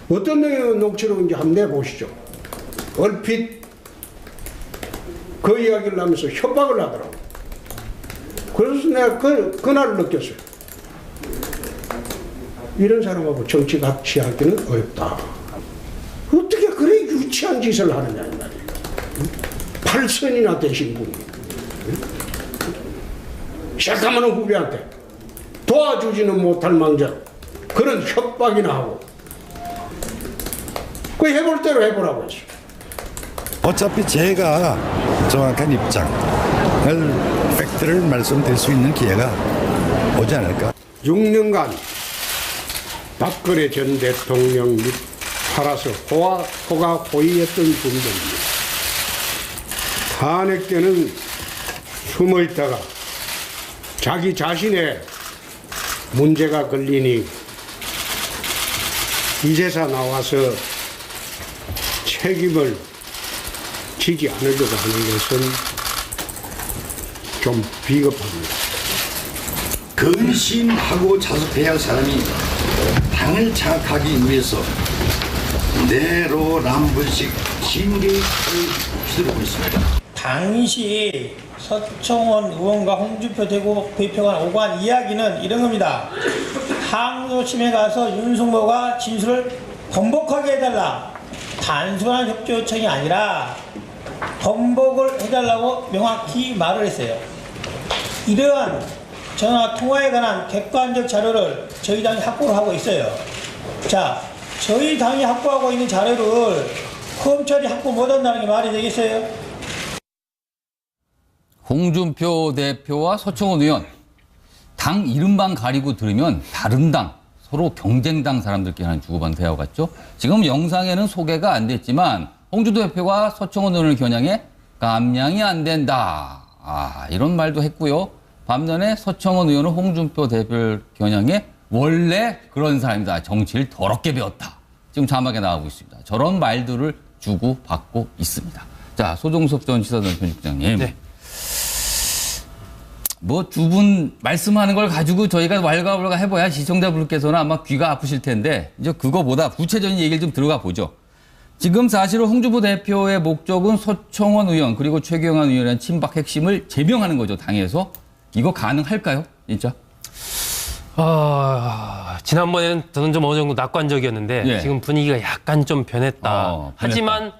어떤 녹취록인지 한번 내보시죠. 얼핏 그 이야기를 하면서 협박을 하더라고. 그래서 내가 그날을 느꼈어요. 이런 사람하고 정치 같이 하기는 어렵다. 어떻게 그래 유치한 짓을 하느냐 이 말이에요. 8선이나 되신 분이 시작하면 후배한테 도와주지는 못할 망정 그런 협박이나 하고 그 해볼 대로 해보라고 했어. 어차피 제가 정확한 입장을 팩트를 말씀드릴 수 있는 기회가 오지 않을까. 6년간 박근혜 전 대통령 및 팔아서 호가 호위했던 분들입니다. 탄핵 때는 숨어있다가 자기 자신의 문제가 걸리니 이제서 나와서 책임을 지지 않으려고 하는 것은 좀 비겁합니다. 근심하고 자숙해야 할 사람이 당을 장악하기 위해서 내로남불식 진리의 칼을 휘두르고 있습니다. 당시 서청원 의원과 홍준표 대표가 오간 이야기는 이런 겁니다. 항소심에 가서 윤석열과 진술을 번복하게 해달라. 단순한 협조 요청이 아니라 번복을 해달라고 명확히 말을 했어요. 이러한 전화 통화에 관한 객관적 자료를 저희 당이 확보를 하고 있어요. 자, 저희 당이 확보하고 있는 자료를 검찰이 확보 못한다는 게 말이 되겠어요? 홍준표 대표와 서청원 의원, 당 이름만 가리고 들으면 다른 당, 서로 경쟁당 사람들끼리 주고받는 대화 같죠? 지금 영상에는 소개가 안 됐지만 홍준표 대표가 서청원 의원을 겨냥해 감량이 안 된다. 이런 말도 했고요. 반면에 서청원 의원은 홍준표 대표를 겨냥해 원래 그런 사람이다. 정치를 더럽게 배웠다. 지금 자막에 나오고 있습니다. 저런 말들을 주고받고 있습니다. 자, 소종섭 전 시사단 편집장님. 네. 뭐 두 분 말씀하는 걸 가지고 저희가 왈가왈가 해봐야 시청자분께서는 아마 귀가 아프실 텐데 이제 그거보다 구체적인 얘기를 좀 들어가 보죠. 지금 사실은 홍준표 대표의 목적은 서청원 의원 그리고 최경환 의원의 친박 핵심을 제명하는 거죠. 당에서. 이거 가능할까요? 진짜? 지난번에는 저는 좀 어느 정도 낙관적이었는데 예. 지금 분위기가 약간 좀 변했다. 하지만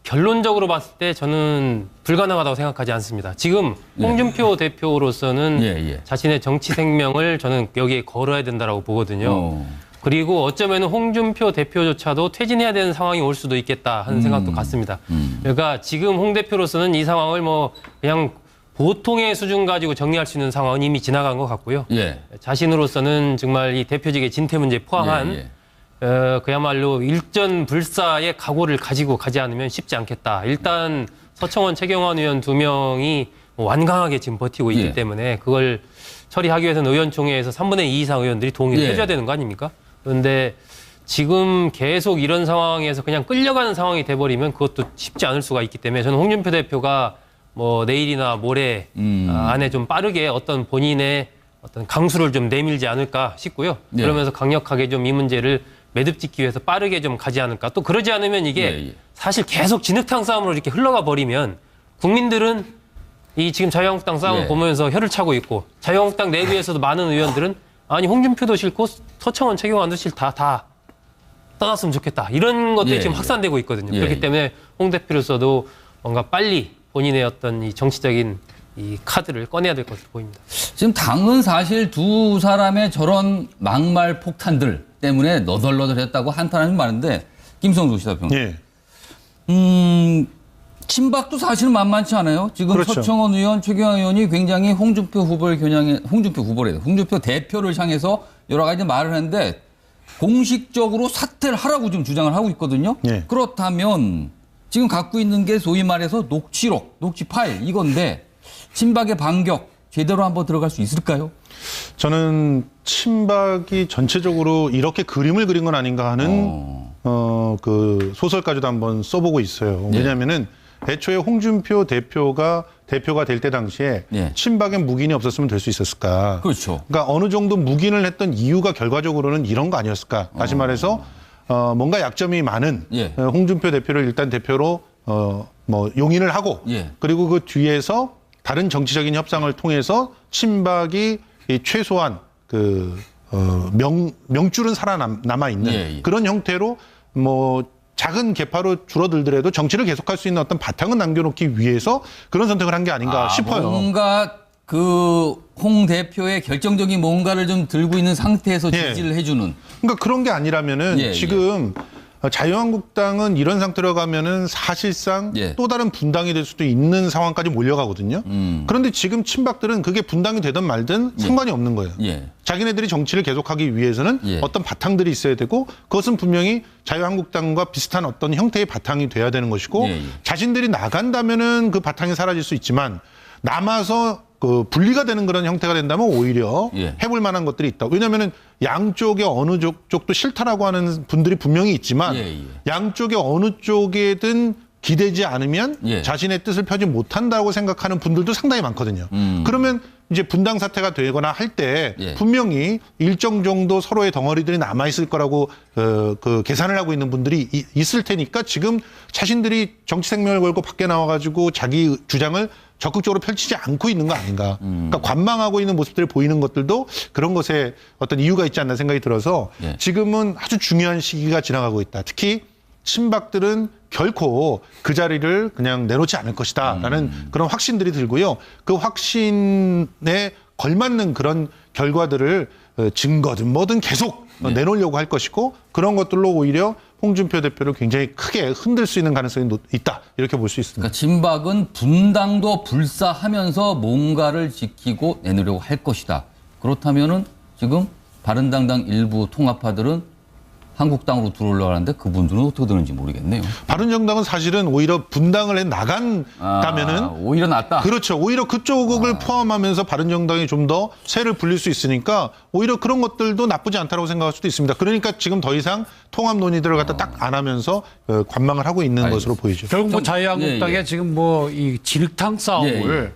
결론적으로 봤을 때 저는 불가능하다고 생각하지 않습니다. 지금 홍준표 대표로서는 자신의 정치 생명을 저는 여기에 걸어야 된다고 보거든요. 그리고 어쩌면 홍준표 대표조차도 퇴진해야 되는 상황이 올 수도 있겠다 하는 생각도 같습니다. 그러니까 지금 홍 대표로서는 이 상황을 뭐 그냥 보통의 수준 가지고 정리할 수 있는 상황은 이미 지나간 것 같고요. 자신으로서는 정말 이 대표직의 진퇴 문제 포함한 그야말로 일전불사의 각오를 가지고 가지 않으면 쉽지 않겠다. 일단 서청원, 최경환 의원 두 명이 완강하게 지금 버티고 있기 때문에 그걸 처리하기 위해서는 의원총회에서 3분의 2 이상 의원들이 동의를 해줘야 되는 거 아닙니까? 그런데 지금 계속 이런 상황에서 그냥 끌려가는 상황이 돼버리면 그것도 쉽지 않을 수가 있기 때문에 저는 홍준표 대표가 뭐 내일이나 모레 안에 좀 빠르게 어떤 본인의 어떤 강수를 좀 내밀지 않을까 싶고요. 그러면서 강력하게 좀 이 문제를 매듭 짓기 위해서 빠르게 좀 가지 않을까. 또 그러지 않으면 이게 사실 계속 진흙탕 싸움으로 이렇게 흘러가 버리면 국민들은 이 지금 자유한국당 싸움을 보면서 혀를 차고 있고 자유한국당 내부에서도 많은 의원들은 아니 홍준표도 싫고 서청원, 최경환도 싫다. 다 떠났으면 좋겠다. 이런 것들이 지금 확산되고 있거든요. 그렇기 때문에 홍 대표로서도 뭔가 빨리 본인의 어떤 이 정치적인 이 카드를 꺼내야 될 것으로 보입니다. 지금 당은 사실 두 사람의 저런 막말 폭탄들 때문에 너덜너덜했다고 한탄하는 많은데 김성수 시사평론. 친박도 사실은 만만치 않아요. 지금 그렇죠. 서청원 의원, 최경환 의원이 굉장히 홍준표 후보를 겨냥해 홍준표 대표를 향해서 여러 가지 말을 했는데 공식적으로 사퇴를 하라고 지금 주장을 하고 있거든요. 그렇다면 지금 갖고 있는 게 소위 말해서 녹취록, 녹취 파일 이건데 친박의 반격 제대로 한번 들어갈 수 있을까요? 저는 친박이 전체적으로 이렇게 그림을 그린 건 아닌가 하는 그 소설까지도 한번 써보고 있어요. 왜냐하면은 애초에 홍준표 대표가 될 때 당시에 친박에 묵인이 없었으면 될 수 있었을까? 그렇죠. 그러니까 어느 정도 묵인을 했던 이유가 결과적으로는 이런 거 아니었을까? 다시 말해서 뭔가 약점이 많은 홍준표 대표를 일단 대표로 뭐 용인을 하고 그리고 그 뒤에서 다른 정치적인 협상을 통해서 친박이 이 최소한 그 명줄은 살아남아 있는 그런 형태로 뭐 작은 개파로 줄어들더라도 정치를 계속할 수 있는 어떤 바탕은 남겨놓기 위해서 그런 선택을 한 게 아닌가 싶어요. 뭔가 그 홍 대표의 결정적인 뭔가를 좀 들고 있는 상태에서 지지를 해주는. 그러니까 그런 게 아니라면은 지금 자유한국당은 이런 상태로 가면은 사실상 또 다른 분당이 될 수도 있는 상황까지 몰려가거든요. 그런데 지금 친박들은 그게 분당이 되든 말든 상관이 없는 거예요. 자기네들이 정치를 계속하기 위해서는 어떤 바탕들이 있어야 되고 그것은 분명히 자유한국당과 비슷한 어떤 형태의 바탕이 돼야 되는 것이고 자신들이 나간다면은 그 바탕이 사라질 수 있지만 남아서 그 분리가 되는 그런 형태가 된다면 오히려 해볼 만한 것들이 있다. 왜냐하면은 양쪽에 어느 쪽도 싫다라고 하는 분들이 분명히 있지만 양쪽에 어느 쪽에든 기대지 않으면 자신의 뜻을 펴지 못한다고 생각하는 분들도 상당히 많거든요. 그러면 이제 분당 사태가 되거나 할 때 분명히 일정 정도 서로의 덩어리들이 남아있을 거라고 그 계산을 하고 있는 분들이 있을 테니까 지금 자신들이 정치 생명을 걸고 밖에 나와가지고 자기 주장을 적극적으로 펼치지 않고 있는 거 아닌가. 그러니까 관망하고 있는 모습들을 보이는 것들도 그런 것에 어떤 이유가 있지 않나 생각이 들어서 지금은 아주 중요한 시기가 지나가고 있다. 특히 친박들은 결코 그 자리를 그냥 내놓지 않을 것이다라는 그런 확신들이 들고요. 그 확신에 걸맞는 그런 결과들을 증거든 뭐든 계속 내놓으려고 할 것이고 그런 것들로 오히려 홍준표 대표를 굉장히 크게 흔들 수 있는 가능성이 있다. 이렇게 볼 수 있습니다. 그러니까 진박은 분당도 불사하면서 뭔가를 지키고 내놓으려고 할 것이다. 그렇다면은 지금 바른당당 일부 통합파들은 한국당으로 들어오려고 하는데 그분들은 어떻게 되는지 모르겠네요. 바른정당은 사실은 오히려 분당을 나간다면은 오히려 낫다. 그렇죠. 오히려 그쪽을 포함하면서 바른정당이 좀 더 세를 불릴 수 있으니까 오히려 그런 것들도 나쁘지 않다고 생각할 수도 있습니다. 그러니까 지금 더 이상 통합 논의들을 갖다 딱 안 하면서 관망을 하고 있는 것으로 보이죠. 결국 뭐 자유한국당의 지금 뭐 이 진흙탕 싸움을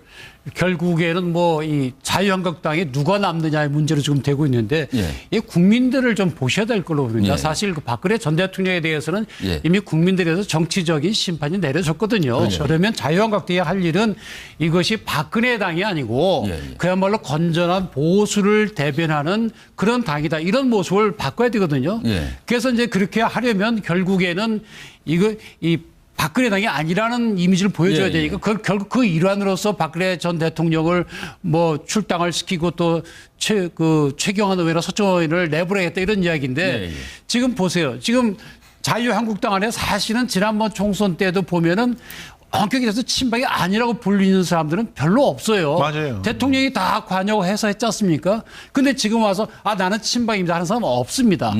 결국에는 뭐 이 자유한국당이 누가 남느냐의 문제로 지금 되고 있는데 이 국민들을 좀 보셔야 될 걸로 봅니다. 사실 그 박근혜 전 대통령에 대해서는 이미 국민들에서 정치적인 심판이 내려졌거든요. 그러면 자유한국당이 할 일은 이것이 박근혜 당이 아니고 그야말로 건전한 보수를 대변하는 그런 당이다. 이런 모습을 바꿔야 되거든요. 그래서 이제 그렇게 하려면 결국에는 이 박근혜 당이 아니라는 이미지를 보여줘야 되니까 결국 그 일환으로서 박근혜 전 대통령을 뭐 출당을 시키고 또 최경환 의원이나 서청원 의원을 내보내겠다 이런 이야기인데 지금 보세요. 지금 자유한국당 안에 사실은 지난번 총선 때도 보면은 엄격히 해서 친박이 아니라고 불리는 사람들은 별로 없어요. 맞아요. 대통령이 다 관여해서 했지 않습니까? 근데 지금 와서 나는 친박입니다 하는 사람은 없습니다.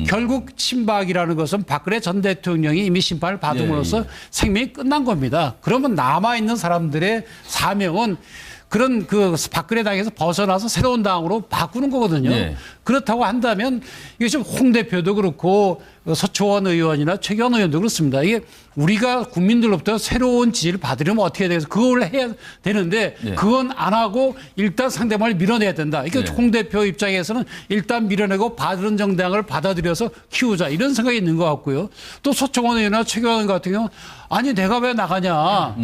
결국 친박이라는 것은 박근혜 전 대통령이 이미 심판을 받음으로써 생명이 끝난 겁니다. 그러면 남아있는 사람들의 사명은 그런 그 박근혜 당에서 벗어나서 새로운 당으로 바꾸는 거거든요. 그렇다고 한다면 이게 지금 홍 대표도 그렇고 서초원 의원이나 최경환 의원도 그렇습니다. 이게 우리가 국민들로부터 새로운 지지를 받으려면 어떻게 해야 되겠어? 그걸 해야 되는데 그건 안 하고 일단 상대방을 밀어내야 된다. 그러니까 홍 대표 입장에서는 일단 밀어내고 바른정당을 받아들여서 키우자 이런 생각이 있는 것 같고요. 또 서초원 의원이나 최경환 의원 같은 경우는 아니 내가 왜 나가냐?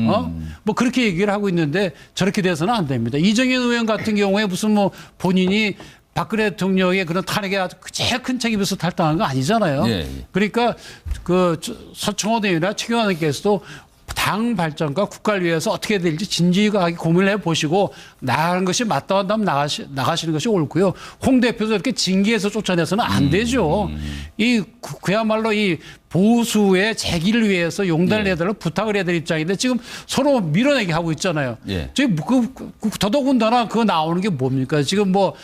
뭐 그렇게 얘기를 하고 있는데 저렇게 돼서는 안 됩니다. 이정현 의원 같은 경우에 무슨 뭐 본인이 박근혜 대통령의 그런 탄핵에 아주 제일 큰 책임에서 탈당한 거 아니잖아요. 그러니까 그 서청원 의원이나 최경환 의원께서도 당 발전과 국가를 위해서 어떻게 될지 진지하게 고민을 해보시고 나가는 것이 맞다고 한다면 나가시는 것이 옳고요. 홍 대표도 이렇게 징계해서 쫓아내서는 안 되죠. 그야말로 이 보수의 재기를 위해서 용단을 해달라고 부탁을 해야 될 입장인데 지금 서로 밀어내게 하고 있잖아요. 지금 더더군다나 그거 나오는 게 뭡니까? 지금 뭐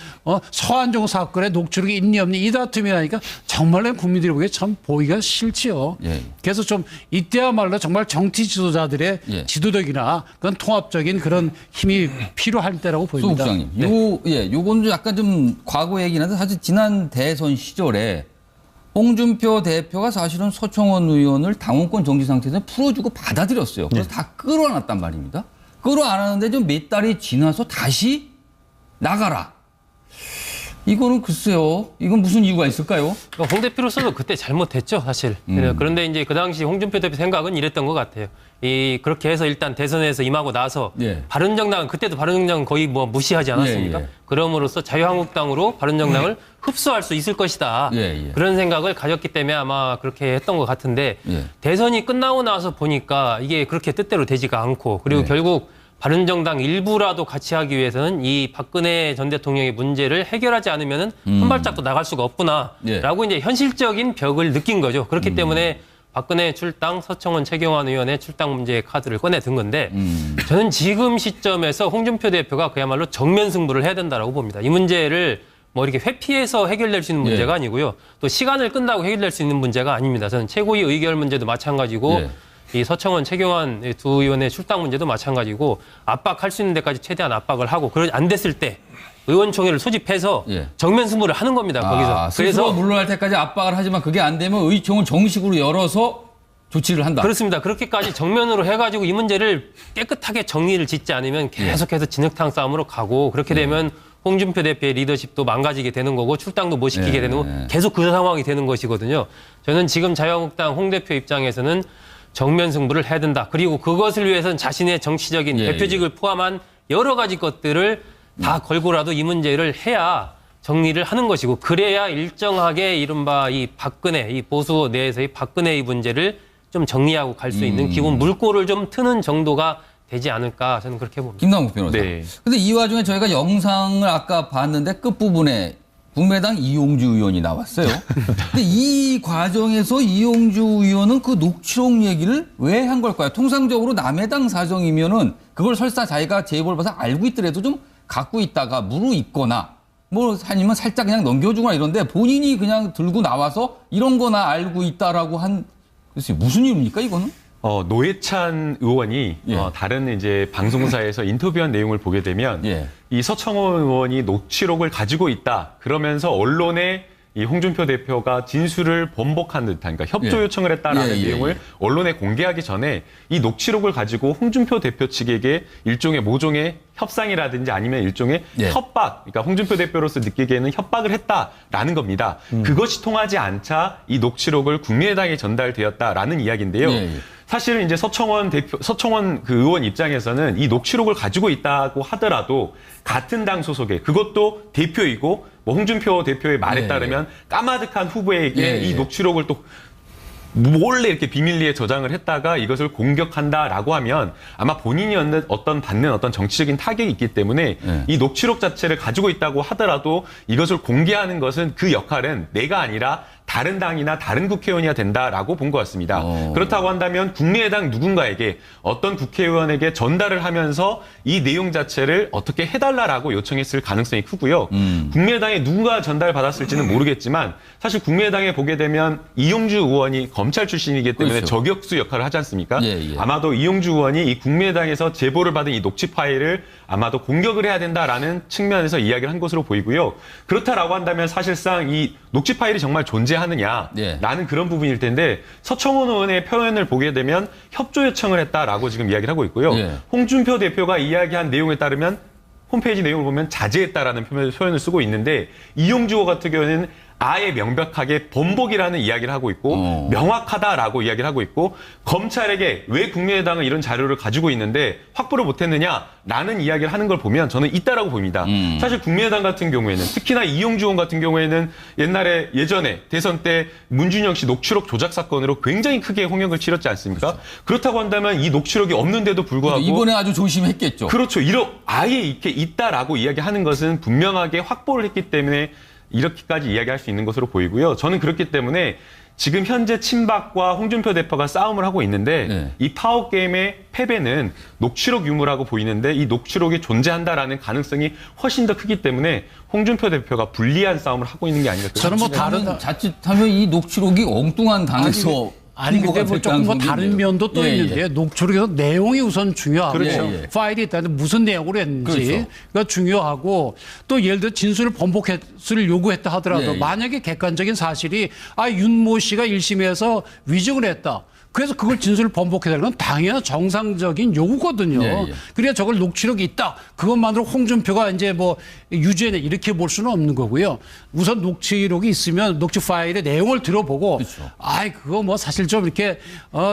서한종 사건의 녹취록이 있니 없니 이 다툼이라니까 정말로 국민들이 보기에 참 보기가 싫지요. 그래서 좀 이때야말로 정말 정치 지도자들의 지도력이나 그런 통합적인 그런 힘이 필요할 때라고 보입니다. 수 국장님, 요건 약간 좀 과거 얘기긴 한데 사실 지난 대선 시절에 홍준표 대표가 사실은 서청원 의원을 당원권 정지 상태에서 풀어주고 받아들였어요. 그래서 다 끌어안았단 말입니다. 끌어안았는데 좀 몇 달이 지나서 다시 나가라. 이거는 글쎄요. 이건 무슨 이유가 있을까요? 홍 대표로서도 그때 잘못했죠, 사실. 그런데 이제 그 당시 홍준표 대표 생각은 이랬던 것 같아요. 그렇게 해서 일단 대선에서 임하고 나서 예. 바른정당은 그때도 바른정당은 거의 뭐 무시하지 않았습니까? 예, 예. 그럼으로써 자유한국당으로 바른정당을 흡수할 수 있을 것이다. 예, 예. 그런 생각을 가졌기 때문에 아마 그렇게 했던 것 같은데 예. 대선이 끝나고 나서 보니까 이게 그렇게 뜻대로 되지가 않고 그리고 예. 결국 바른정당 일부라도 같이 하기 위해서는 이 박근혜 전 대통령의 문제를 해결하지 않으면은 한 발짝도 나갈 수가 없구나라고 예. 이제 현실적인 벽을 느낀 거죠. 그렇기 때문에 박근혜 출당, 서청원, 최경환 의원의 출당 문제의 카드를 꺼내든 건데 저는 지금 시점에서 홍준표 대표가 그야말로 정면 승부를 해야 된다라고 봅니다. 이 문제를 뭐 이렇게 회피해서 해결될 수 있는 문제가 예. 아니고요. 또 시간을 끈다고 해결될 수 있는 문제가 아닙니다. 저는 최고위 의결 문제도 마찬가지고 예. 이 서청원, 최경환 두 의원의 출당 문제도 마찬가지고 압박할 수 있는 데까지 최대한 압박을 하고 안 됐을 때 의원총회를 소집해서 예. 정면 승부를 하는 겁니다. 거기서. 그래서 물러날 때까지 압박을 하지만 그게 안 되면 의총을 정식으로 열어서 조치를 한다. 그렇습니다. 그렇게까지 정면으로 해가지고 이 문제를 깨끗하게 정리를 짓지 않으면 계속해서 진흙탕 싸움으로 가고 그렇게 되면 홍준표 대표의 리더십도 망가지게 되는 거고 출당도 못 시키게 되는 거고 계속 그 상황이 되는 것이거든요. 저는 지금 자유한국당 홍 대표 입장에서는 정면 승부를 해야 된다. 그리고 그것을 위해서는 자신의 정치적인 대표직을 포함한 여러 가지 것들을 다 걸고라도 이 문제를 해야 정리를 하는 것이고 그래야 일정하게 이른바 이 박근혜, 이 보수 내에서의 박근혜의 문제를 좀 정리하고 갈 수 있는 기본 물꼬를 좀 트는 정도가 되지 않을까 저는 그렇게 봅니다. 김남국 변호사. 네. 근데 이 와중에 저희가 영상을 아까 봤는데 끝부분에 국민의당 이용주 의원이 나왔어요. 근데 이 과정에서 이용주 의원은 그 녹취록 얘기를 왜 한 걸까요? 통상적으로 남의 당 사정이면은 그걸 설사 자기가 제보를 받아서 알고 있더라도 좀 갖고 있다가 무르익거나 뭐 아니면 살짝 그냥 넘겨주거나 이런데 본인이 그냥 들고 나와서 이런 거나 알고 있다라고 한 글쎄 무슨 이유입니까 이거는? 노회찬 의원이 예. 다른 이제 방송사에서 인터뷰한 내용을 보게 되면 예. 이 서청원 의원이 녹취록을 가지고 있다. 그러면서 언론에 이 홍준표 대표가 진술을 번복한 듯한 그러니까 협조 예. 요청을 했다라는 예, 예, 내용을 예. 언론에 공개하기 전에 이 녹취록을 가지고 홍준표 대표 측에게 일종의 모종의 협상이라든지 아니면 일종의 예. 협박, 그러니까 홍준표 대표로서 느끼기에는 협박을 했다라는 겁니다. 그것이 통하지 않자 이 녹취록을 국민의당에 전달되었다라는 이야기인데요. 예, 예. 사실은 이제 서청원 그 의원 입장에서는 이 녹취록을 가지고 있다고 하더라도 같은 당 소속의 그것도 대표이고 뭐 홍준표 대표의 말에 예, 따르면 까마득한 후보에게 예, 이 예. 녹취록을 또 몰래 이렇게 비밀리에 저장을 했다가 이것을 공격한다라고 하면 아마 본인이 받는 어떤 정치적인 타격이 있기 때문에 이 녹취록 자체를 가지고 있다고 하더라도 이것을 공개하는 것은 그 역할은 내가 아니라 다른 당이나 다른 국회의원이야 된다라고 본 것 같습니다. 그렇다고 한다면 국민의당 누군가에게 어떤 국회의원에게 전달을 하면서 이 내용 자체를 어떻게 해달라라고 요청했을 가능성이 크고요. 국민의당에 누가 전달받았을지는 모르겠지만 사실 국민의당에 보게 되면 이용주 의원이 검찰 출신이기 때문에 그렇죠. 저격수 역할을 하지 않습니까? 예, 예. 아마도 이용주 의원이 이 국민의당에서 제보를 받은 이 녹취 파일을 아마도 공격을 해야 된다라는 측면에서 이야기를 한 것으로 보이고요. 그렇다라고 한다면 사실상 이 녹취 파일이 정말 존재하느냐라는 예. 그런 부분일 텐데 서청원 의원의 표현을 보게 되면 협조 요청을 했다라고 지금 이야기를 하고 있고요. 예. 홍준표 대표가 이야기한 내용에 따르면 홈페이지 내용을 보면 자제했다라는 표현을 쓰고 있는데 이용주 의원 같은 경우에는 아예 명백하게 번복이라는 이야기를 하고 있고 명확하다라고 이야기를 하고 있고 검찰에게 왜 국민의당은 이런 자료를 가지고 있는데 확보를 못했느냐라는 이야기를 하는 걸 보면 저는 있다라고 봅니다. 사실 국민의당 같은 경우에는 특히나 이용주 의원 같은 경우에는 예전에 대선 때 문준영 씨 녹취록 조작 사건으로 굉장히 크게 홍역을 치렀지 않습니까? 그렇죠. 그렇다고 한다면 이 녹취록이 없는데도 불구하고 이번에 아주 조심했겠죠. 그렇죠. 아예 이렇게 있다라고 이야기하는 것은 분명하게 확보를 했기 때문에 이렇게까지 이야기할 수 있는 것으로 보이고요. 저는 그렇기 때문에 지금 현재 친박과 홍준표 대표가 싸움을 하고 있는데 네. 이 파워게임의 패배는 녹취록 유무라고 보이는데 이 녹취록이 존재한다라는 가능성이 훨씬 더 크기 때문에 홍준표 대표가 불리한 싸움을 하고 있는 게 아닌가. 저는 뭐 다른 자칫하면 이 녹취록이 엉뚱한 당에서 아니 근데 뭐 조금 뭐 다른 면도 또 있는데요. 녹취록에서 내용이 우선 중요하고 그렇죠. 파일이 있다는데 무슨 내용으로 했는지가 그렇죠. 중요하고 또 예를 들어 진술을 번복을 요구했다 하더라도 예, 예. 만약에 객관적인 사실이 윤모 씨가 1심에서 위증을 했다. 그래서 그걸 진술을 번복해달라는 건 당연한 정상적인 요구거든요. 예, 예. 그래야 저걸 녹취록이 있다. 그것만으로 홍준표가 이제 뭐 유죄네 이렇게 볼 수는 없는 거고요. 우선 녹취록이 있으면 녹취 파일의 내용을 들어보고 그렇죠. 아이 그거 뭐 사실 좀 이렇게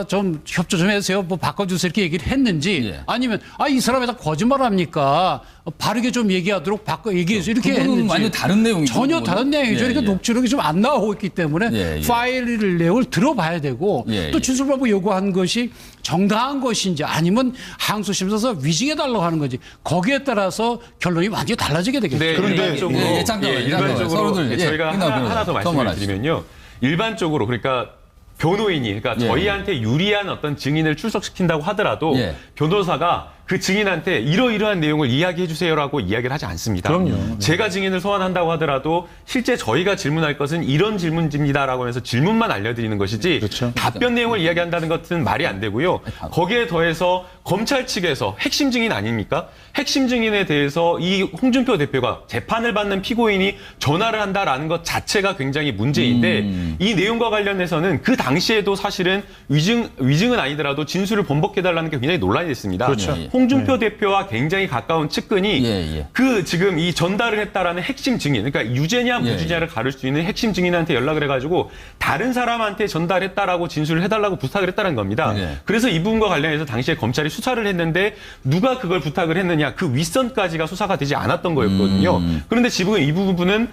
좀 협조 좀 해주세요. 뭐 바꿔주세요 이렇게 얘기를 했는지 예. 아니면 이 사람이 다 거짓말합니까? 바르게 좀 얘기하도록 바꿔 얘기해서 이렇게 그거는 했는지 완전 다른 내용이죠. 전혀 그거는. 다른 내용이죠. 예, 그러니까 예. 녹취록이 좀 안 나오고 있기 때문에 예, 예. 파일 내용을 들어봐야 되고 예, 또 예. 진술방법 요구한 것이 정당한 것인지 아니면 항소심에서 위증해달라고 하는 건지 거기에 따라서 결론이 완전히 달라지게 되겠죠. 네, 그런데 일반적으로, 예, 잠깐만요. 일반적으로 서로들, 저희가 하나 더 그만하시죠. 말씀드리면요. 일반적으로 그러니까 변호인이 그러니까 예, 저희한테 유리한 어떤 증인을 출석시킨다고 하더라도 예. 변호사가 그 증인한테 이러이러한 내용을 이야기해 주세요라고 이야기를 하지 않습니다. 그럼요. 제가 증인을 소환한다고 하더라도 실제 저희가 질문할 것은 이런 질문입니다라고 하면서 질문만 알려드리는 것이지 그렇죠. 답변 내용을 이야기한다는 것은 말이 안 되고요. 거기에 더해서 검찰 측에서 핵심 증인 아닙니까? 핵심 증인에 대해서 이 홍준표 대표가 재판을 받는 피고인이 전화를 한다라는 것 자체가 굉장히 문제인데 이 내용과 관련해서는 그 당시에도 사실은 위증은 아니더라도 진술을 번복해달라는 게 굉장히 논란이 됐습니다. 그렇죠. 홍준표 대표와 굉장히 가까운 측근이 예, 예. 그 지금 이 전달을 했다라는 핵심 증인, 그러니까 유죄냐 무죄냐를 가를 수 있는 핵심 증인한테 연락을 해가지고 다른 사람한테 전달했다라고 진술을 해달라고 부탁을 했다는 겁니다. 예. 그래서 이 부분과 관련해서 당시에 검찰이 수사를 했는데 누가 그걸 부탁을 했느냐 그 윗선까지가 수사가 되지 않았던 거였거든요. 그런데 지금 이 부분은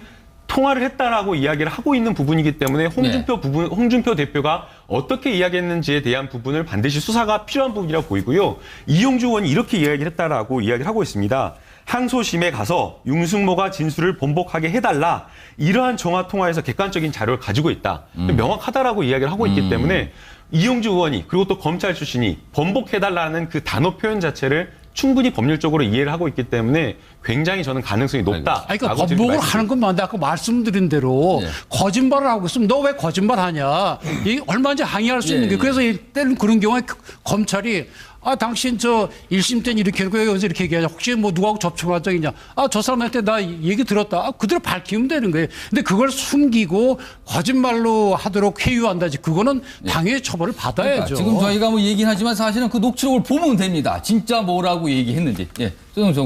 통화를 했다라고 이야기를 하고 있는 부분이기 때문에 홍준표 대표가 어떻게 이야기했는지에 대한 부분을 반드시 수사가 필요한 부분이라고 보이고요. 이용주 의원이 이렇게 이야기를 했다라고 이야기를 하고 있습니다. 항소심에 가서 윤승모가 진술을 번복하게 해달라. 이러한 정화 통화에서 객관적인 자료를 가지고 있다. 명확하다라고 이야기를 하고 있기 때문에 이용주 의원이 그리고 또 검찰 출신이 번복해달라는 그 단어 표현 자체를 충분히 법률적으로 이해를 하고 있기 때문에 굉장히 저는 가능성이 높다. 그러니까 번복을 하는 건 맞는데 아까 말씀드린 대로 예. 거짓말을 하고 있으면 너 왜 거짓말하냐. 이 얼마든지 항의할 수 있는 게 그래서 이때는 그런 경우에 검찰이 당신 저 1심 때는 이렇게 하고 여기서 이렇게 얘기하냐. 혹시 뭐 누구하고 접촉한 적 있냐. 저 사람한테 나 얘기 들었다. 그대로 밝히면 되는 거예요. 근데 그걸 숨기고 거짓말로 하도록 회유한다지. 그거는 당연히 처벌을 받아야죠. 그러니까 지금 저희가 뭐 얘기는 하지만 사실은 그 녹취록을 보면 됩니다. 진짜 뭐라고 얘기했는지. 예.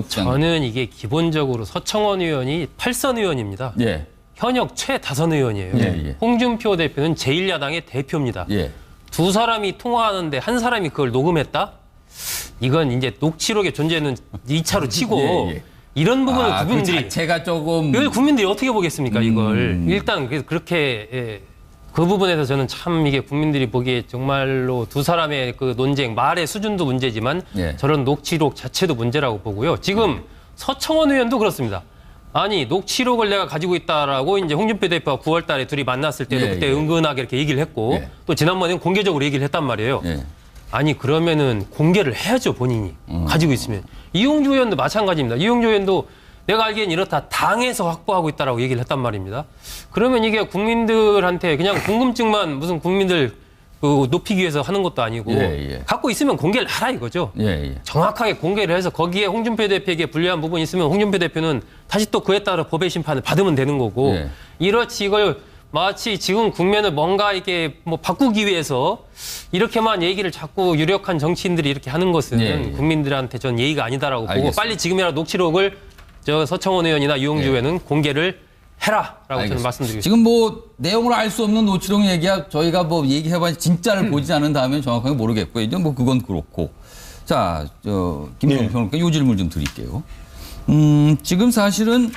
저는 이게 기본적으로 서청원 의원이 8선 의원입니다. 예. 현역 최다선 의원이에요. 예, 예. 홍준표 대표는 제1야당의 대표입니다. 예. 두 사람이 통화하는데 한 사람이 그걸 녹음했다? 이건 이제 녹취록에 존재는 2차로 치고 예, 예. 이런 부분을 그 국민들이 자체가 조금 이걸 국민들이 어떻게 보겠습니까? 이걸 일단 그렇게 그 부분에서 저는 참 이게 국민들이 보기에 정말로 두 사람의 그 논쟁 말의 수준도 문제지만 예. 저런 녹취록 자체도 문제라고 보고요. 지금 서청원 의원도 그렇습니다. 아니 녹취록을 내가 가지고 있다라고 이제 홍준표 대표가 9월달에 둘이 만났을 때도 예, 그때 예. 은근하게 이렇게 얘기를 했고 예. 또 지난번에는 공개적으로 얘기를 했단 말이에요. 예. 아니 그러면은 공개를 해야죠 본인이 가지고 있으면. 이용주 의원도 마찬가지입니다. 이용주 의원도 내가 알기엔 이렇다 당에서 확보하고 있다라고 얘기를 했단 말입니다. 그러면 이게 국민들한테 그냥 궁금증만 무슨 국민들 그 높이기 위해서 하는 것도 아니고 예. 갖고 있으면 공개를 하라 이거죠. 예. 정확하게 공개를 해서 거기에 홍준표 대표에게 불리한 부분이 있으면 홍준표 대표는 다시 또 그에 따라 법의 심판을 받으면 되는 거고 예. 이렇지 이걸 마치 지금 국면을 뭔가 이렇게 뭐 바꾸기 위해서 이렇게만 얘기를 자꾸 유력한 정치인들이 이렇게 하는 것은 예. 국민들한테 전 예의가 아니다라고 보고 알겠습니다. 빨리 지금이라도 녹취록을 저 서청원 의원이나 이용주 의원은 공개를 해라라고 저는 알겠습니다. 말씀드리겠습니다. 지금 뭐 내용을 알 수 없는 녹취록 얘기야 저희가 뭐 얘기해봐야 진짜를 보지 않은 다음에 정확하게 모르겠고요. 이제 뭐 그건 그렇고. 자, 김성평 평론가 요 질문 좀 드릴게요. 지금 사실은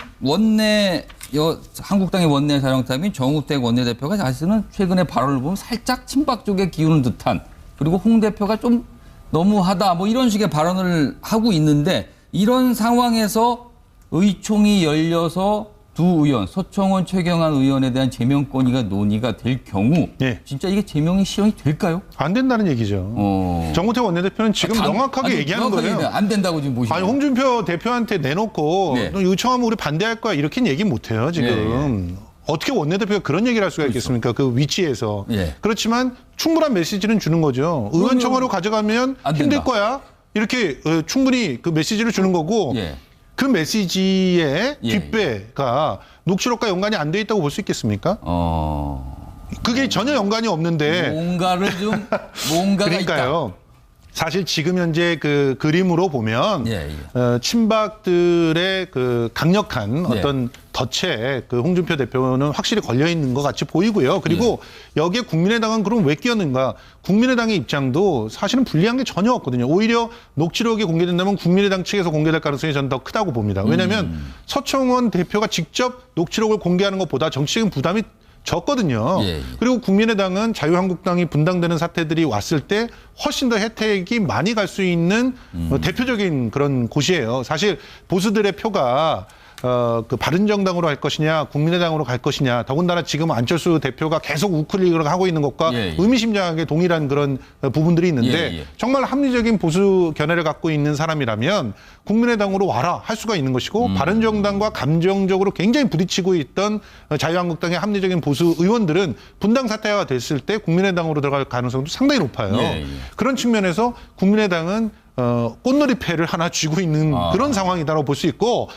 한국당의 원내 사령탑인 정우택 원내대표가 사실은 최근에 발언을 보면 살짝 친박 쪽에 기우는 듯한 그리고 홍 대표가 좀 너무하다 뭐 이런 식의 발언을 하고 있는데 이런 상황에서 의총이 열려서 두 의원, 서청원, 최경환 의원에 대한 제명 건의가 논의가 될 경우 예. 진짜 이게 제명이 시행이 될까요? 안 된다는 얘기죠. 정우택 원내대표는 지금 명확하게 얘기하는 거예요. 안 된다고 지금 보시죠. 아니 홍준표 대표한테 내놓고 네. 너 요청하면 우리 반대할 거야 이렇게는 얘기 못해요 지금. 어떻게 원내대표가 그런 얘기를 할 수가 있겠습니까? 그 위치에서. 예. 그렇지만 충분한 메시지는 주는 거죠. 의원총회로 가져가면 힘들 된다. 거야. 이렇게 충분히 그 메시지를 주는 거고 예. 그 메시지의 예. 뒷배가 녹취록과 연관이 안 돼 있다고 볼 수 있겠습니까? 그게 전혀 연관이 없는데 뭔가가 그러니까요. 사실 지금 현재 그 그림으로 보면 친박들의 그 강력한 어떤 덫에 그 홍준표 대표는 확실히 걸려 있는 것 같이 보이고요. 그리고 여기에 국민의당은 그럼 왜 끼었는가? 국민의당의 입장도 사실은 불리한 게 전혀 없거든요. 오히려 녹취록이 공개된다면 국민의당 측에서 공개될 가능성이 저는 더 크다고 봅니다. 왜냐하면 서청원 대표가 직접 녹취록을 공개하는 것보다 정치적인 부담이 적거든요. 그리고 국민의당은 자유한국당이 분당되는 사태들이 왔을 때 훨씬 더 혜택이 많이 갈 수 있는 대표적인 그런 곳이에요. 사실 보수들의 표가 그 바른정당으로 갈 것이냐 국민의당으로 갈 것이냐 더군다나 지금 안철수 대표가 계속 우클릭을 하고 있는 것과 의미심장하게 동일한 그런 부분들이 있는데 정말 합리적인 보수 견해를 갖고 있는 사람이라면 국민의당으로 와라 할 수가 있는 것이고 바른정당과 감정적으로 굉장히 부딪히고 있던 자유한국당의 합리적인 보수 의원들은 분당 사태가 됐을 때 국민의당으로 들어갈 가능성도 상당히 높아요. 그런 측면에서 국민의당은 꽃놀이패를 하나 쥐고 있는 그런 상황이다라고 볼 수 있고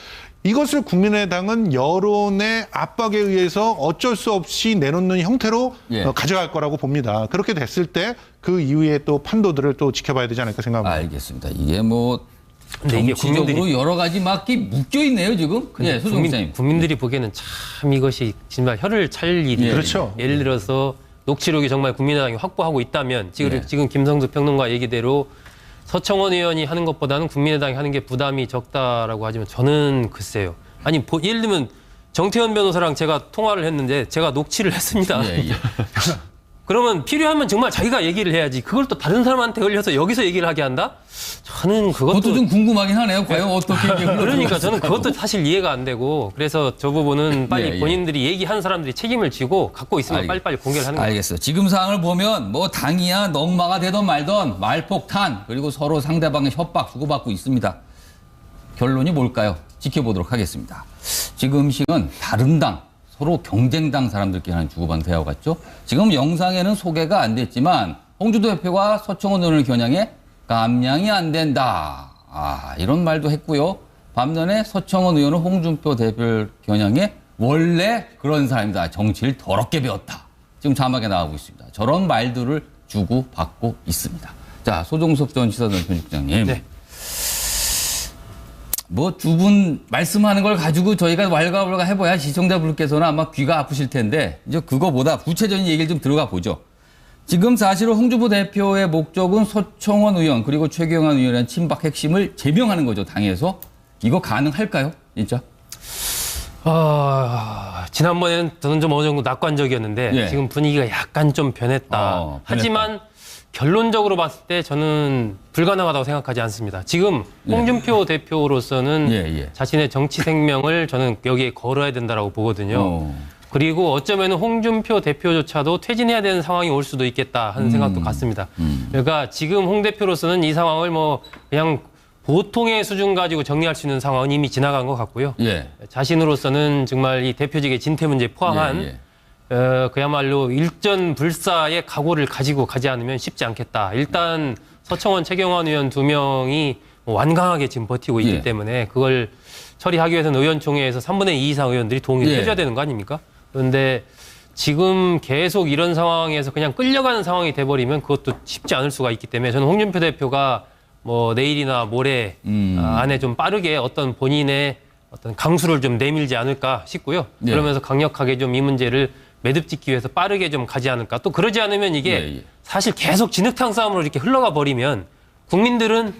이것을 국민의당은 여론의 압박에 의해서 어쩔 수 없이 내놓는 형태로 가져갈 거라고 봅니다. 그렇게 됐을 때 그 이후에 또 판도들을 또 지켜봐야 되지 않을까 생각합니다. 알겠습니다. 이게 뭐 정치적으로 여러 가지 막 묶여 있네요 지금. 국민들이 보기에는 참 이것이 정말 혀를 찰 일이에요. 그렇죠. 예를 들어서 녹취록이 정말 국민의당이 확보하고 있다면 지금 김성수 평론가 얘기대로 서청원 의원이 하는 것보다는 국민의당이 하는 게 부담이 적다라고 하지만 저는 글쎄요. 아니 예를 들면 정태현 변호사랑 제가 통화를 했는데 제가 녹취를 했습니다. 그러면 필요하면 정말 자기가 얘기를 해야지. 그걸 또 다른 사람한테 걸려서 여기서 얘기를 하게 한다? 저는 그것도 좀 궁금하긴 하네요. 과연 어떻게 그러니까 저는 그것도 사실 이해가 안 되고 그래서 저 부분은 빨리 본인들이 얘기한 사람들이 책임을 지고 갖고 있으면 빨리빨리 공개를 하는 거예요. 알겠어요. 지금 상황을 보면 뭐 당이야 넉마가 되던 말던 말폭탄 그리고 서로 상대방의 협박 주고받고 있습니다. 결론이 뭘까요? 지켜보도록 하겠습니다. 지금 시은 다른 당 서로 경쟁당 사람들끼리 하는 주고받는 대화 같죠? 지금 영상에는 소개가 안 됐지만 홍준표 대표가 서청원 의원을 겨냥해 감량이 안 된다. 이런 말도 했고요. 반면에 서청원 의원은 홍준표 대표를 겨냥해 원래 그런 사람이다. 정치를 더럽게 배웠다. 지금 자막에 나오고 있습니다. 저런 말들을 주고받고 있습니다. 자, 소종섭 전 시사전 편집장님. 네. 뭐 두 분 말씀하는 걸 가지고 저희가 왈가왈가 해봐야 시청자분께서는 아마 귀가 아프실 텐데 이제 그거보다 구체적인 얘기를 좀 들어가 보죠. 지금 사실은 홍준표 대표의 목적은 서청원 의원 그리고 최경환 의원의 친박 핵심을 제명하는 거죠. 당에서. 이거 가능할까요? 진짜? 지난번에는 저는 좀 어느 정도 낙관적이었는데 지금 분위기가 약간 좀 변했다. 하지만 결론적으로 봤을 때 저는 불가능하다고 생각하지 않습니다. 지금 홍준표 대표로서는 자신의 정치 생명을 저는 여기에 걸어야 된다고 보거든요. 그리고 어쩌면 홍준표 대표조차도 퇴진해야 되는 상황이 올 수도 있겠다 하는 생각도 같습니다. 그러니까 지금 홍 대표로서는 이 상황을 뭐 그냥 보통의 수준 가지고 정리할 수 있는 상황은 이미 지나간 것 같고요. 자신으로서는 정말 이 대표직의 진퇴 문제 포함한 그야말로 일전불사의 각오를 가지고 가지 않으면 쉽지 않겠다. 일단 서청원, 최경환 의원 두 명이 완강하게 지금 버티고 있기 때문에 그걸 처리하기 위해서는 의원총회에서 3분의 2 이상 의원들이 동의를 해줘야 되는 거 아닙니까? 그런데 지금 계속 이런 상황에서 그냥 끌려가는 상황이 돼버리면 그것도 쉽지 않을 수가 있기 때문에 저는 홍준표 대표가 뭐 내일이나 모레 안에 좀 빠르게 어떤 본인의 어떤 강수를 좀 내밀지 않을까 싶고요. 그러면서 강력하게 좀 이 문제를 매듭 짓기 위해서 빠르게 좀 가지 않을까. 또 그러지 않으면 이게 사실 계속 진흙탕 싸움으로 이렇게 흘러가 버리면 국민들은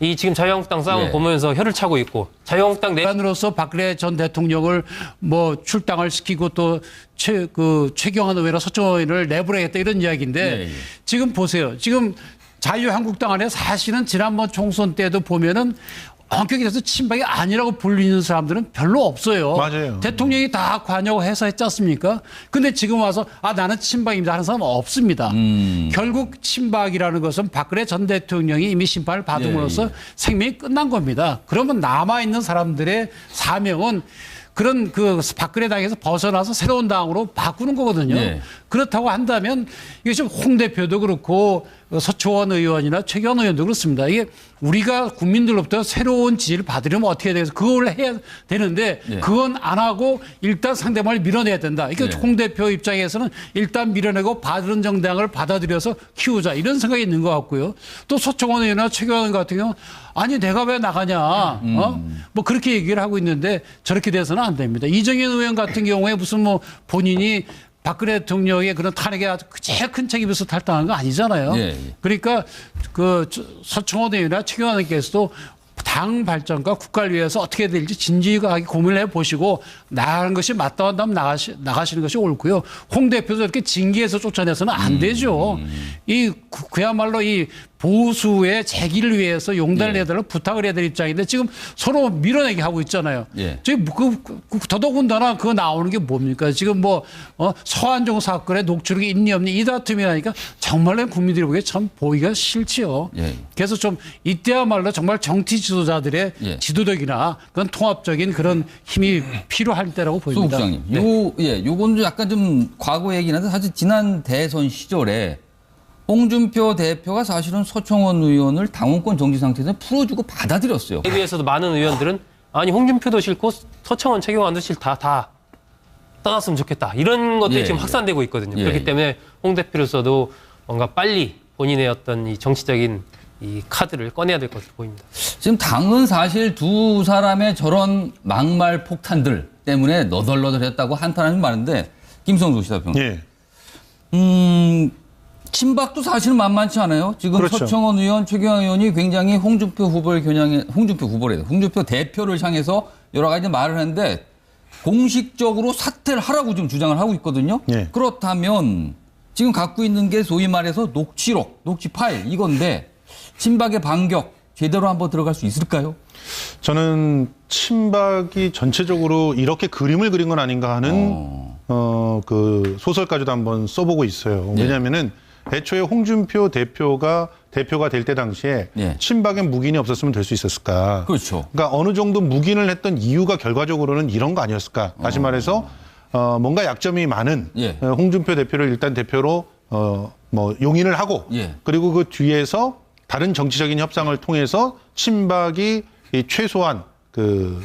이 지금 자유한국당 싸움을 보면서 혀를 차고 있고 자유한국당 내관으로서 박근혜 전 대통령을 뭐 출당을 시키고 또 최경환 의원이나 서청원 의원을 내보내겠다 이런 이야기인데 지금 보세요. 지금 자유한국당 안에 사실은 지난번 총선 때도 보면은 엄격히 돼서 친박이 아니라고 불리는 사람들은 별로 없어요. 맞아요. 대통령이 다 관여해서 했지 않습니까? 근데 지금 와서 나는 친박입니다 하는 사람은 없습니다. 결국 친박이라는 것은 박근혜 전 대통령이 이미 심판을 받음으로써 생명이 끝난 겁니다. 그러면 남아있는 사람들의 사명은 그런 박근혜 당에서 벗어나서 새로운 당으로 바꾸는 거거든요. 그렇다고 한다면 이게 좀 홍 대표도 그렇고 서초원 의원이나 최경환 의원도 그렇습니다. 이게 우리가 국민들로부터 새로운 지지를 받으려면 어떻게 해야 돼서 그걸 해야 되는데 그건 안 하고 일단 상대방을 밀어내야 된다. 그러니까 홍 대표 입장에서는 일단 밀어내고 바른 정당을 받아들여서 키우자 이런 생각이 있는 것 같고요. 또 서초원 의원이나 최경환 의원 같은 경우는 아니 내가 왜 나가냐 뭐 그렇게 얘기를 하고 있는데 저렇게 돼서는 안 됩니다. 이정현 의원 같은 경우에 무슨 뭐 본인이 박근혜 대통령의 그런 탄핵에 아주 제일 큰 책임에서 탈당한 거 아니잖아요. 그러니까 그 서청원 의원이나 최경환 의원께서도 당 발전과 국가를 위해서 어떻게 될지 진지하게 고민을 해보시고 나가는 것이 맞다고 한다면 나가시는 것이 옳고요. 홍 대표도 이렇게 징계해서 쫓아내서는 안 되죠. 그야말로 이 보수의 재기를 위해서 용단을 해달라고 부탁을 해야 될 입장인데 지금 서로 밀어내기 하고 있잖아요. 지금 더더군다나 그거 나오는 게 뭡니까? 지금 뭐 서한종 사건의 녹취록이 있니 없니 이 다툼이 하니까 정말로 국민들이 보기에 참 보기가 싫지요. 그래서 좀 이때야말로 정말 정치 지도자들의 지도력이나 그런 통합적인 그런 힘이 필요할 때라고 보입니다. 수 국장님, 요건 약간 좀 과거 얘기긴 한데 사실 지난 대선 시절에 홍준표 대표가 사실은 서청원 의원을 당원권 정지 상태에서 풀어주고 받아들였어요. 대구에서도 많은 의원들은 아니 홍준표도 싫고 서청원 최경환도 싫다. 다 떠났으면 좋겠다. 이런 것들이 지금 확산되고 있거든요. 그렇기 때문에 홍 대표로서도 뭔가 빨리 본인의 어떤 이 정치적인 이 카드를 꺼내야 될 것으로 보입니다. 지금 당은 사실 두 사람의 저런 막말 폭탄들 때문에 너덜너덜했다고 한탄하는 많은데 김성수 시사평론. 친박도 사실은 만만치 않아요. 지금 그렇죠. 서청원 의원, 최경환 의원이 굉장히 홍준표 대표를 향해서 여러 가지 말을 했는데 공식적으로 사퇴를 하라고 지금 주장을 하고 있거든요. 그렇다면 지금 갖고 있는 게 소위 말해서 녹취록, 녹취 파일 이건데 친박의 반격 제대로 한번 들어갈 수 있을까요? 저는 친박이 전체적으로 이렇게 그림을 그린 건 아닌가 하는 그 소설까지도 한번 써보고 있어요. 왜냐하면은 애초에 홍준표 대표가 될 때 당시에 친박에 묵인이 없었으면 될 수 있었을까? 그렇죠. 그러니까 어느 정도 묵인을 했던 이유가 결과적으로는 이런 거 아니었을까? 다시 말해서 뭔가 약점이 많은 홍준표 대표를 일단 대표로 뭐 용인을 하고 그리고 그 뒤에서 다른 정치적인 협상을 통해서 친박이 최소한 그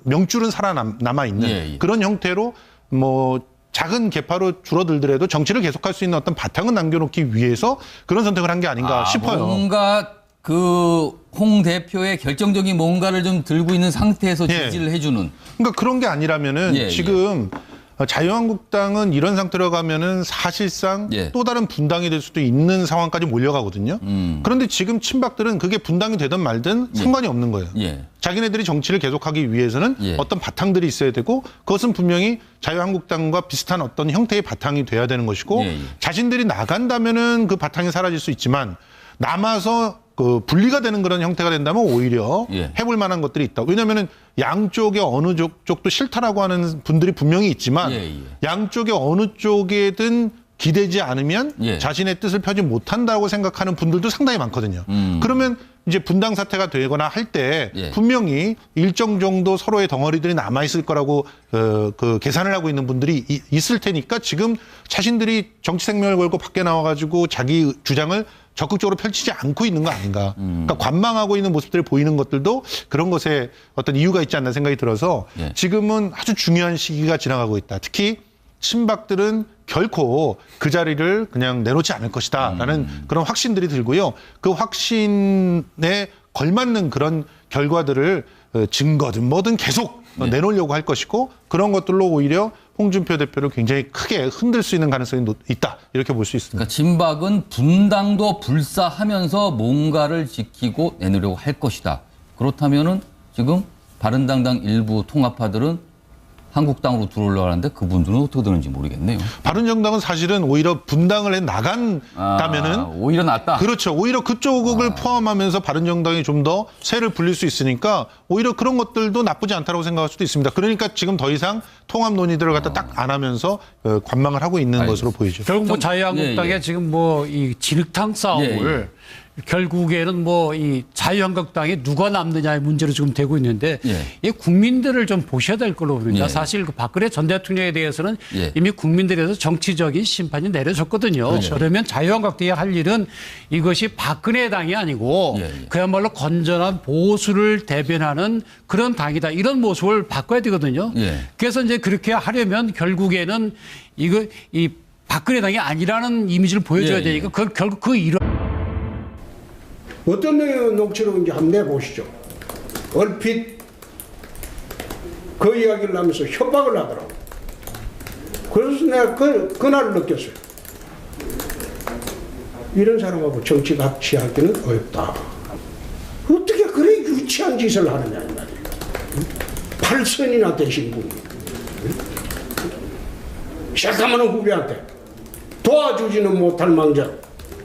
명줄은 살아남아 있는 그런 형태로 뭐 작은 개파로 줄어들더라도 정치를 계속할 수 있는 어떤 바탕은 남겨놓기 위해서 그런 선택을 한 게 아닌가 싶어요. 뭔가 그 홍 대표의 결정적인 뭔가를 좀 들고 있는 상태에서 지지를 해주는. 그러니까 그런 게 아니라면은 지금 자유한국당은 이런 상태로 가면은 사실상 또 다른 분당이 될 수도 있는 상황까지 몰려가거든요. 그런데 지금 친박들은 그게 분당이 되든 말든 상관이 없는 거예요. 자기네들이 정치를 계속하기 위해서는 어떤 바탕들이 있어야 되고 그것은 분명히 자유한국당과 비슷한 어떤 형태의 바탕이 돼야 되는 것이고 자신들이 나간다면은 그 바탕이 사라질 수 있지만 남아서 그 분리가 되는 그런 형태가 된다면 오히려 해볼 만한 것들이 있다. 왜냐하면은 양쪽의 어느 쪽도 싫다라고 하는 분들이 분명히 있지만 양쪽의 어느 쪽에든 기대지 않으면 자신의 뜻을 펴지 못한다고 생각하는 분들도 상당히 많거든요. 그러면 이제 분당 사태가 되거나 할 때 분명히 일정 정도 서로의 덩어리들이 남아 있을 거라고 그 계산을 하고 있는 분들이 있을 테니까 지금 자신들이 정치 생명을 걸고 밖에 나와가지고 자기 주장을 적극적으로 펼치지 않고 있는 거 아닌가. 그러니까 관망하고 있는 모습들이 보이는 것들도 그런 것에 어떤 이유가 있지 않나 생각이 들어서 지금은 아주 중요한 시기가 지나가고 있다. 특히 친박들은 결코 그 자리를 그냥 내놓지 않을 것이다라는 그런 확신들이 들고요. 그 확신에 걸맞는 그런 결과들을 증거든 뭐든 계속 내놓으려고 할 것이고 그런 것들로 오히려 홍준표 대표를 굉장히 크게 흔들 수 있는 가능성이 있다. 이렇게 볼 수 있습니다. 그러니까 진박은 분당도 불사하면서 뭔가를 지키고 내놓으려고 할 것이다. 그렇다면은 지금 바른당당 일부 통합파들은 한국당으로 들어오려고 하는데 그분들은 어떻게 되는지 모르겠네요. 바른정당은 사실은 오히려 분당을 해 나간다면은 오히려 낫다. 그렇죠. 오히려 그쪽을 포함하면서 바른정당이 좀 더 세를 불릴 수 있으니까 오히려 그런 것들도 나쁘지 않다고 생각할 수도 있습니다. 그러니까 지금 더 이상 통합 논의들을 갖다 딱 안 하면서 관망을 하고 있는 것으로 보이죠. 결국 뭐 자유한국당의 지금 뭐 이 진흙탕 싸움을 결국에는 뭐 이 자유한국당에 누가 남느냐의 문제로 지금 되고 있는데 이 국민들을 좀 보셔야 될 걸로 봅니다. 사실 그 박근혜 전 대통령에 대해서는 이미 국민들에서 정치적인 심판이 내려졌거든요. 그러면 자유한국당이 할 일은 이것이 박근혜 당이 아니고 그야말로 건전한 보수를 대변하는 그런 당이다. 이런 모습을 바꿔야 되거든요. 그래서 이제 그렇게 하려면 결국에는 이 박근혜 당이 아니라는 이미지를 보여줘야 되니까 결국 그 일을 어떤 내용의 녹취록인지 한번 내보시죠. 얼핏 그 이야기를 하면서 협박을 하더라고. 그래서 내가 그날 느꼈어요. 이런 사람하고 정치 같이 하기는 어렵다. 어떻게 그래 유치한 짓을 하느냐 이 말이에요. 8선이나 되신 분이 시작하면 후배한테 도와주지는 못할 망정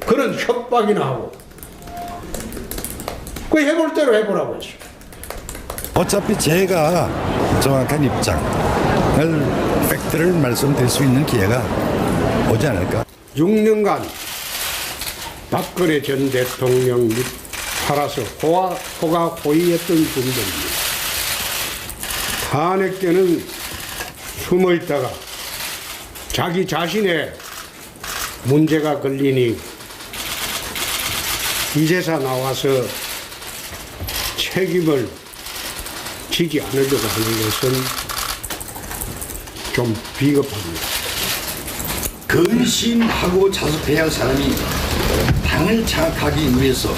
그런 협박이나 하고 그 해볼 대로 해보라고 했어요. 어차피 제가 정확한 입장을 팩트를 말씀드릴 수 있는 기회가 오지 않을까. 6년간 박근혜 전 대통령 밑 팔아서 호가 호위했던 분들입니다. 탄핵되는 숨어있다가 자기 자신의 문제가 걸리니 이제서 나와서 책임을 지지 않으려고 하는 것은 좀 비겁합니다. 근신하고 자숙해야 할 사람이 당을 장악하기 위해서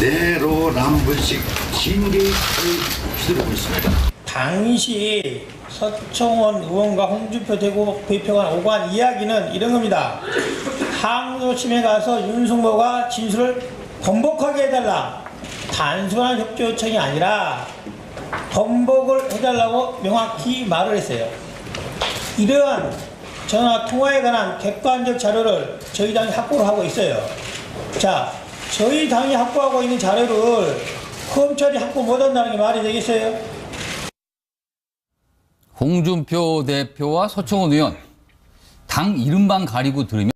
내로남불식 진계의 칼을 휘두르고 있습니다. 당시 서청원 의원과 홍준표 대표가 오간 이야기는 이런 겁니다. 항소심에 가서 윤석모가 진술을 번복하게 해달라. 단순한 협조 요청이 아니라 번복을 해달라고 명확히 말을 했어요. 이러한 전화 통화에 관한 객관적 자료를 저희 당이 확보를 하고 있어요. 자, 저희 당이 확보하고 있는 자료를 검찰이 확보 못한다는 게 말이 되겠어요? 홍준표 대표와 서청원 의원 당 이름만 가리고 들으면